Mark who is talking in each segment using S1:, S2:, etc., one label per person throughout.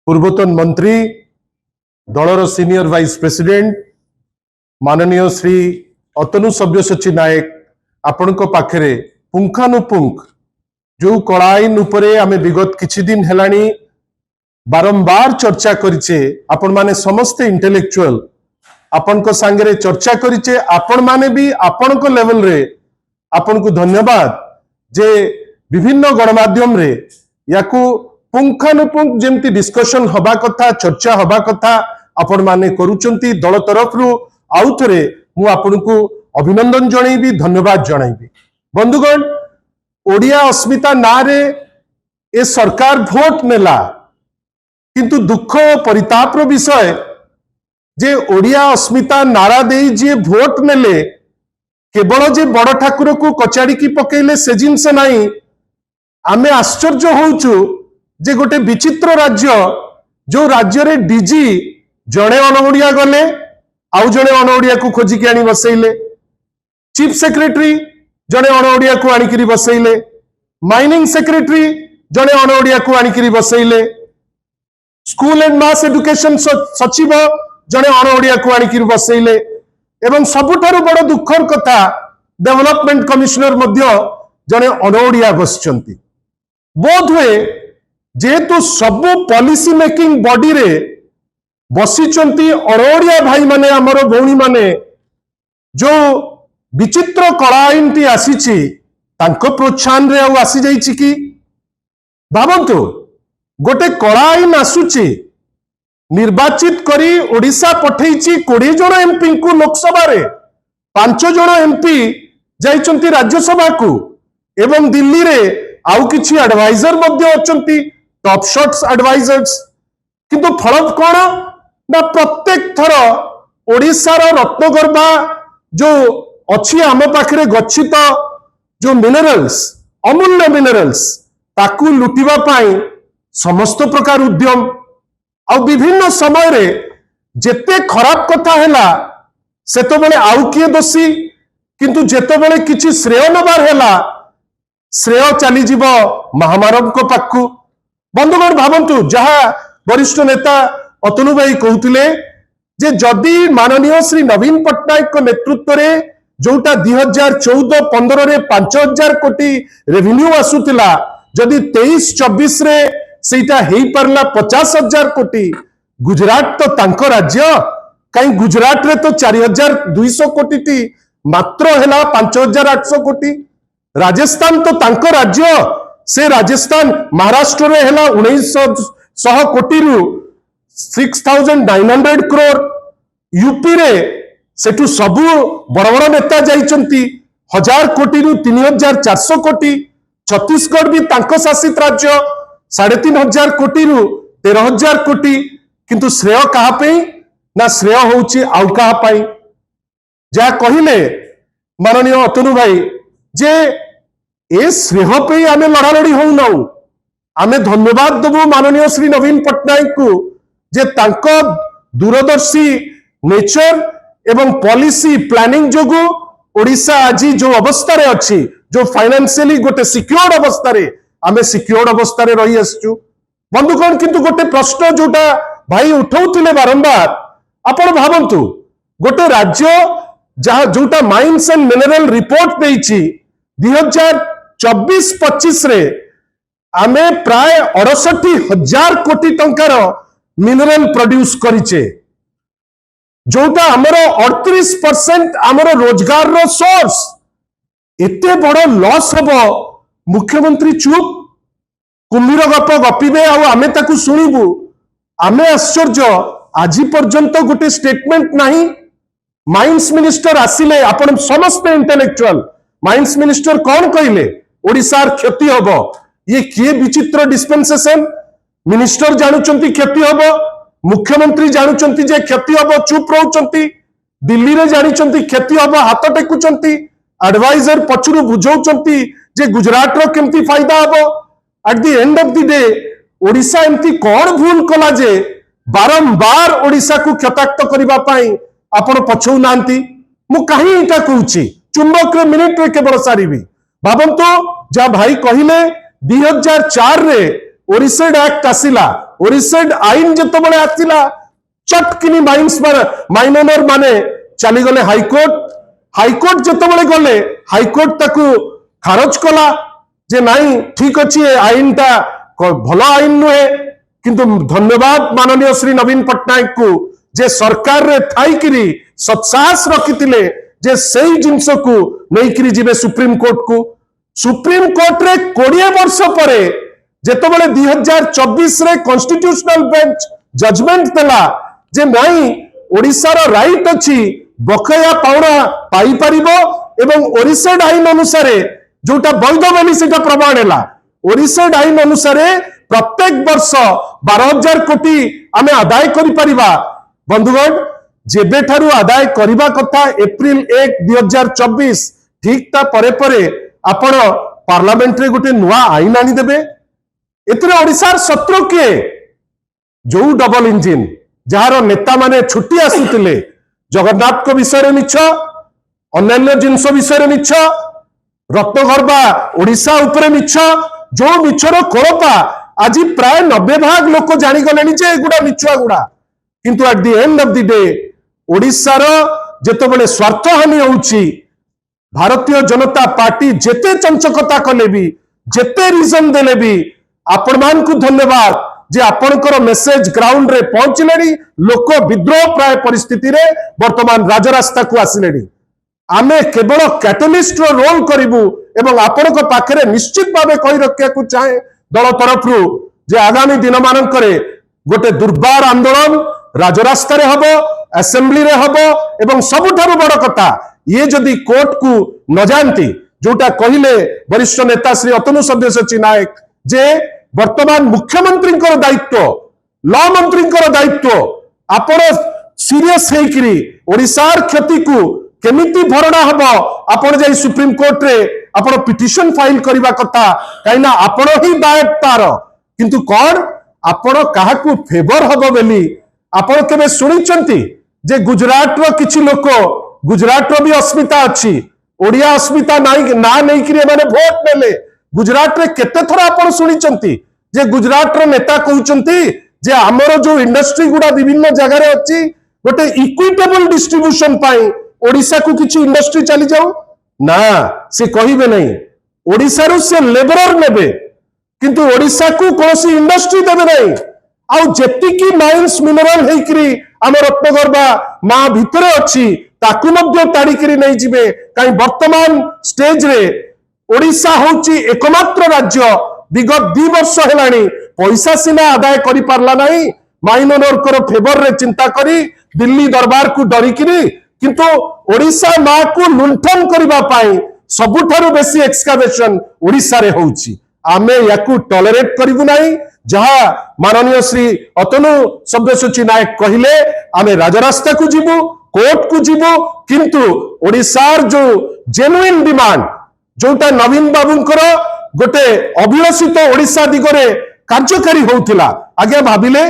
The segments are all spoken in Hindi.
S1: पूर्वतन मंत्री दलर सीनियर वाइस प्रेसिडेंट माननीय श्री अतनु सब्यसाची नायक आपण पाखरे पुंखानुपुंख जो कला आईन उपरे आमे विगत किछि दिन हेलानी बारंबार चर्चा करिचे आपण माने समस्ते इंटेलेक्चुअल आपण को सांगरे चर्चा करिचे आपण माने भी आपण को लेवल रे आपण को धन्यवाद जे विभिन्न गणमाध्यम रे याकू पुंखानुपुंख जेमती डिस्कशन हबा कथा चर्चा हबा कथा आपण माने करूचंती दल तरफ रु आउ थरे मु आपण को अभिनंदन जणैबी धन्यवाद जणैबी। बंधुगण ओडिया अस्मिता नारे ए सरकार भोट नेला किंतु दुख परिताप विषय जे ओडिया अस्मिता नारा देई जे भोट नेले केवल जे बड़ ठाकुर को कचाड़ी की पकेले से जिनस नहीं आमे आश्चर्य होउछु जे गोटे विचित्र राज्य जो राज्य रे डीजी जड़े अनओडिया गले आउ जड़े अनओडिया को खोजिकी आनी बसैले चीफ सेक्रेटरी जड़े अनओडिया को आनिकी बसैले माइनिंग सेक्रेटरी जड़े अनओडिया को आनिकी बसैले स्कूल एंड मास एजुकेशन सचिव जड़े अनओडिया को आनिकी बसैले एवं सबुठारु बड़ दुखर कथा डेवलपमेंट कमिश्नर मध्य जड़े अनओडिया बसचंती बोध हुए जेहेतु सबु पॉलिसी मेकिंग बॉडी रे बसीचंती अनओडिया भाई माने हमर भौणी माने जो विचित्र कला आईन टी आसीची तांको प्रोत्साहन रे आसी जाइछि कि भाबंतु गोटे कला आईन आसुची निर्वाचित करी ओडिशा पठेइछि 20 जन एमपी को लोकसभा रे 5 जन एमपी जाइचंती राज्यसभा को एवं दिल्ली रे आउ किछि एडवाइजर मध्य अचंती टॉप शॉट्स एडवाइजर्स किंतु फल कौन ना प्रत्येक थर ओडिशा रो रत्नगर्भा जो अच्छी आम पाखरे गच्छित जो मिनरल्स अमूल्य मिनरल्स ताकू लुटिबा पाई समस्त प्रकार उद्यम आ विभिन्न समय रे जेते खराब कथा हैला सेतो बेले आउ किए दोषी किंतु जेते बेले किछि श्रेय नबार हैला श्रेय चली जीव महामानव को पाखु। बंधुगण भावंतु जहा वरिष्ठ नेता अतनु भाई कहते जे जदि माननीय श्री नवीन पट्टनायक को नेतृत्व रे जोटा 2014-15 रे 5000 कोटी रेवेन्यू आसुतिला जदि 23-24 रे सेटा हेई परला 50,000 कोटी गुजरात तो तांको राज्य कहीं गुजरात रे तो 4200 कोटी टी मात्र हेला 5800 कोटी राजस्थान तो तांको राज्य से राजस्थान महाराष्ट्र रे हेला 1900 कोटी रु 6,900 करोड़ यूपी रे सेठू सबु बड़ बड़ नेता जाइचंती 1000 कोटी रु 3400 कोटी छत्तीसगढ़ भी तांको शासित राज्य 3500 कोटी रु 13,000 कोटी किंतु श्रेय कहा पे ना श्रेय होउची आउ कहा पाई जा कहिले माननीय अतनु भाई जे ए श्रेय पे आमे लड़ा लड़ी हो नाउ आमे धन्यवाद देबु माननीय श्री नवीन पट्टनायक को जे तांको दूरदर्शी नेचर एवं पॉलिसी प्लानिंग जोगु ओडिशा आज जो अवस्था रे अछि जो फाइनेंशियली गोटे सिक्योर्ड अवस्था रे आमे सिक्योर्ड अवस्था रे रही आसचु। बंधुगण किंतु गोटे प्रश्न जोटा भाई उठाउथिले बारंबार आपण भाबंतु गोटे राज्य जहा जोटा माइंस एंड मिनरल रिपोर्ट देइछि 2024-25 रे आमे प्राय 68,000 कोटी टंकार मिनरल प्रोड्यूस करिचे जोटा हमरो 38% हमरो रोजगार रो सोर्स एते बड़ लॉस हबो मुख्यमंत्री चुप कुम्भीर गप गपिबे आ आमे ताकू सुनिबु आमे आश्चर्य आज पर्यंत गोटे स्टेटमेंट नहीं। माइंस मिनिस्टर आसिले आपण समस्त इंटेलेक्चुअल माइंस मिनिस्टर कौन कहले ओडिशार क्षति हबो ये किए विचित्र डिस्पेंसेशन मिनिस्टर जानुचंती क्षति हबो मुख्यमंत्री जानुचंती जे क्षति हबो चुप रहउचंती दिल्ली रे जानिचंती क्षति हबो हाथ टेकुचंती एडवाइजर पछुरु बुझौचंती जे गुजरात रो केमती फायदा हबो eight the end of the day Odisha एमती कोन भूल कला जे बारंबार ओडिशा को क्षताक्त करिबा पाई आपण पछौ नांती मु काहे इटा कहूची चुंबक रे मिनिट रे केवल सारीबी भाबंतो जा भाई कहिले 2004 रे ओरिसेड एक्ट आसिला ओरिसेड आईन जितेबाला आसला चटकिनी माइनर माने चली गले हाईकोर्ट जितेबाला गले हाईकोर्ट ताकू खारज कला जे नहीं ठीक अच्छी आईन टा भल आईन नुहे किंतु धन्यवाद माननीय श्री नवीन पट्टनायक को जे सरकार रे थाईकिरी सत्साहस रखिथिले जे सेही जिंस को नैकिरी जिबे सुप्रीम कोर्ट रे 20 वर्ष परे जेतबेले 2024 रे कॉन्स्टिट्यूशनल बेंच जजमेंट देला जे नहीं ओडिसा रो राइट अछि बकया पाउना पाई परिबो एवं ओरिसेड आईन अनुसार जोटा वैध बोली सेटा प्रमाण हैला ओरिसेड आईन अनुसार प्रत्येक वर्ष 12,000 कोटी आमे आदाय करि परिबा बंधुगण जेबे ठारू आदाय करिबा कथा एप्रिल 1 2024 ठीक ता परे परे आपण पार्लियामेंट रे गोटे नुआ आईन आनी देबे एतरे ओडिसार शत्रु के जो डबल इंजिन जार नेता माने छुट्टी आसुतिले जगन्नाथ को विषय मिछ अन्य जिनस विषय मिछ रत्नगर्भा ओडिसा उपरे मिछ जो मिछर कोलपा आज प्राय 90 भाग लोक जानिगले जे एगुड़ा मिछुआ गुड़ा किंतु at the end of the day Odisha रो जेतबेले स्वार्थ हानि होउची भारतीय जनता पार्टी जेते चंचकता कले भी जेते रीजन देले भी आपण मान को धन्यवाद जे आपणकर मेसेज ग्राउंड रे पहुंचलेनी लोक विद्रोह प्राय परिस्थिति रे वर्तमान राजरास्ता को आसिलेनी आमे केवल कैटलिस्ट रो रोल करिवु एवं आपणक पाखरे निश्चित भावे कहि रखिया को चाहे दल तरफ जे आगामी दिन मानकरे गोटे दुर्बार आंदोलन राजरास्ता रे हबो असेंबली रे हबो एवं सबुठारु बड़ कथा ये जदि कोर्ट को न जानती जोटा कहिले वरिष्ठ नेता श्री अतनु सब्यसाची नायक जे वर्तमान मुख्यमंत्री दायित्व लॉ मंत्री दायित्व आपण सीरियस हेकरी ओडिसार क्षति को केमिति भरणा हबो आपण जाई सुप्रीम कोर्ट रे आपण पिटिशन फाइल करबा कथा काइना आपण ही दायित्व तार किंतु कोन आपण काहा को फेवर हबो बेली आपण केबे सुनिचंती जे गुजरात रो किछि लोक गुजरात रो भी अस्मिता अछि ओडिया अस्मिता नाइ ना नै कि माने वोट नेले गुजरात रे केते थरा आपण सुनिचंती जे गुजरात रो नेता कहउचंती जे हमरो जो इंडस्ट्री गुडा विभिन्न जगह रे अछि गोटे इक्विटेबल डिस्ट्रीब्यूशन पाई ओडिसा को किछि इंडस्ट्री चली जाऊ ना से कहिबे नहीं ओडिसा रो से लेबरर नेबे किंतु ओडिसा को कोसी इंडस्ट्री देबे नहीं आउ जेति की माइंस मिनरल हेकरी हम रत्नगर्भा मा भितरे अछि ताकु मध्ये ताड़िकरी नहीं जिबे काई वर्तमान स्टेज रे ओडिसा होची एकमात्र राज्य विगत 2 वर्ष हेलानी पैसा सिना आदाय करि पारला नहीं माइनर कर फेवर रे चिंता करी दिल्ली दरबार को डरिकरी किंतु ओडिसा मा को लुंठन करबा पाई सबुठारु बेसी एक्सकावेशन ओडिसा रे होची आमे याकू टॉलरेट करिवु नाही जहा माननीय श्री अतनु सब्यसाची नायक कहिले आमे राजरास्ता को जीवु कोर्ट को जीवु किंतु ओडिसार जो जेन्युइन डिमांड जोटा नवीन बाबूंकर गोटे अभिलषित ओडिसा दिगरे कार्यकारी होउथिला आगे भाबिले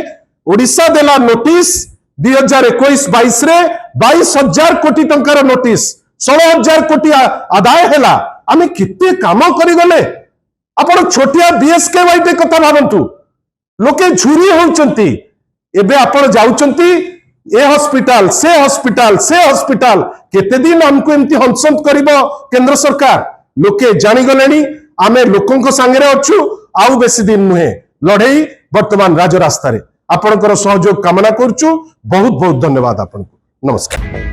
S1: ओडिसा देला नोटिस 2021-22 रे 22,000 कोटी टंकार नोटिस 16,000 कोटी आदाय हेला आमे किते काम करि गले आपण छोटिया बीएसके वाइटे कथा भाबंतु लोके झुरी होउचंती एबे आपण जाउचंती ए हॉस्पिटल से हॉस्पिटल केते दिन हमको एमती हंसंत करिवो केंद्र सरकार लोके जानि गलेनी आमे लोकंक संगे अछु आउ बेसी दिन नुहे लड़ई वर्तमान राजरास्ता रे आपणकर सहयोग कामना करछु बहुत बहुत धन्यवाद आपनको नमस्कार।